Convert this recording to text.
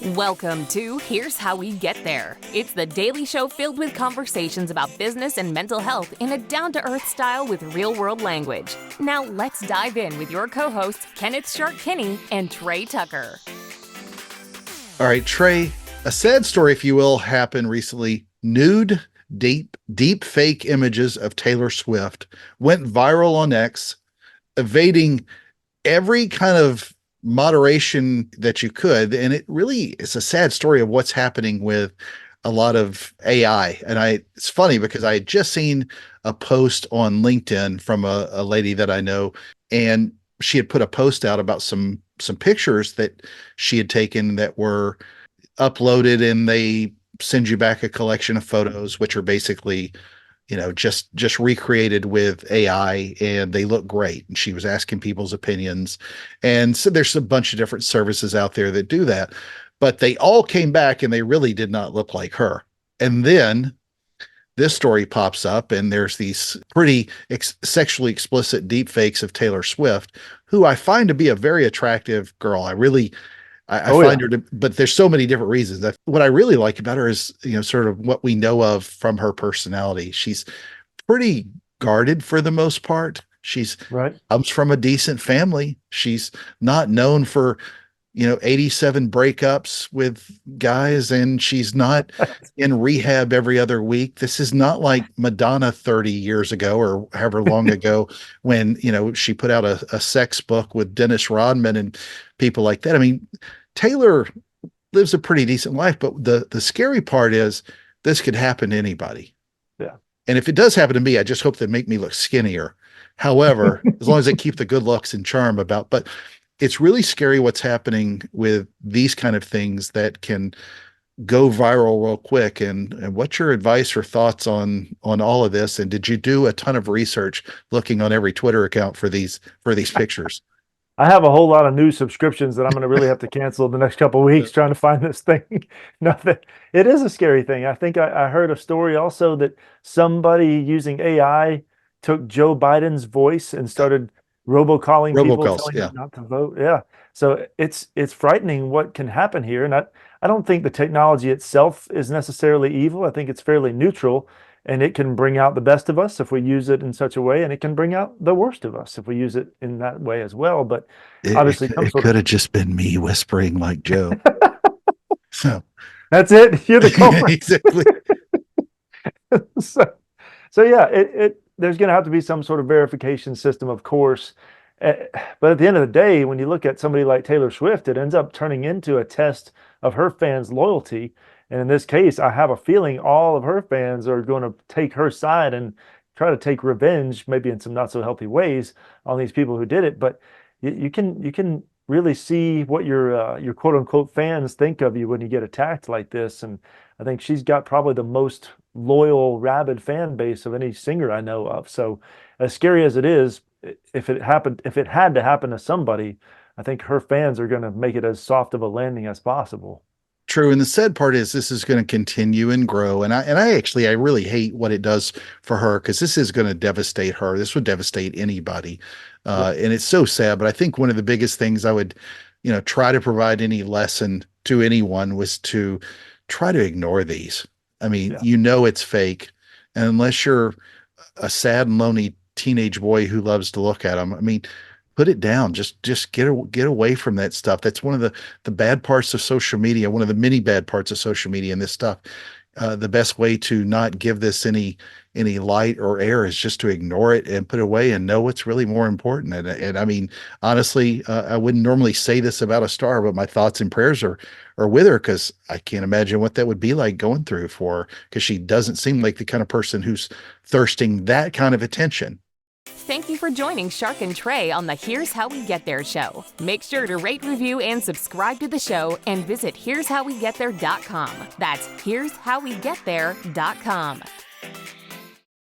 Welcome to Here's How We Get There. It's the daily show filled with conversations about business and mental health in a down-to-earth style with real-world language. Now let's dive in with your co-hosts, Kenneth Shark Kinney and Trey Tucker. All right, Trey, a sad story, if you will, happened recently. Deep fake images of Taylor Swift went viral on X, evading every kind of moderation that you could. And it really is a sad story of what's happening with a lot of AI. And it's funny because I had just seen a post on LinkedIn from a lady that I know, and she had put a post out about some pictures that she had taken that were uploaded, and they send you back a collection of photos, which are basically, just recreated with AI, and they look great. And she was asking people's opinions. And so there's a bunch of different services out there that do that, but they all came back and they really did not look like her. And then this story pops up, and there's these pretty sexually explicit deep fakes of Taylor Swift, who I find to be a very attractive girl. I find her to, but there's so many different reasons. What I really like about her is, sort of what we know of from her personality. She's pretty guarded for the most part. She's right. Comes from a decent family. She's not known for, 87 breakups with guys, and she's not in rehab every other week. This is not like Madonna 30 years ago or however long ago when, she put out a sex book with Dennis Rodman and people like that. I mean, Taylor lives a pretty decent life, but the scary part is this could happen to anybody. Yeah. And if it does happen to me, I just hope they make me look skinnier. However, as long as they keep the good looks and charm about, but it's really scary what's happening with these kind of things that can go viral real quick. And what's your advice or thoughts on all of this? And did you do a ton of research looking on every Twitter account for these pictures? I have a whole lot of new subscriptions that I'm going to really have to cancel the next couple of weeks trying to find this thing. It is a scary thing. I think I heard a story also that somebody using AI took Joe Biden's voice and started robocalling people, telling them not to vote. Yeah. So it's frightening what can happen here. And I don't think the technology itself is necessarily evil. I think it's fairly neutral, and it can bring out the best of us if we use it in such a way, and it can bring out the worst of us if we use it in that way as well. But obviously it could have just been me whispering like Joe. So that's it. You're the culprit. Exactly. So yeah, there's going to have to be some sort of verification system, of course. But at the end of the day, when you look at somebody like Taylor Swift, it ends up turning into a test of her fans' loyalty. And in this case, I have a feeling all of her fans are going to take her side and try to take revenge, maybe in some not so healthy ways, on these people who did it. But you can really see what your quote unquote fans think of you when you get attacked like this. And I think she's got probably the most loyal, rabid fan base of any singer I know of. So as scary as it is, if it had to happen to somebody, I think her fans are going to make it as soft of a landing as possible. True. And the sad part is this is going to continue and grow. And I really hate what it does for her, because this is going to devastate her. This would devastate anybody. And it's so sad. But I think one of the biggest things I would, try to provide any lesson to anyone was to try to ignore these. I mean, it's fake. And unless you're a sad and lonely teenage boy who loves to look at them, I mean, put it down. Just get away from that stuff. That's one of the bad parts of social media, one of the many bad parts of social media and this stuff. The best way to not give this any light or air is just to ignore it and put it away and know what's really more important. And I mean, honestly, I wouldn't normally say this about a star, but my thoughts and prayers are with her, because I can't imagine what that would be like going through for her, because she doesn't seem like the kind of person who's thirsting that kind of attention. Thank you for joining Shark and Trey on the Here's How We Get There show. Make sure to rate, review, and subscribe to the show, and visit here'showwegetthere.com. That's here'showwegetthere.com.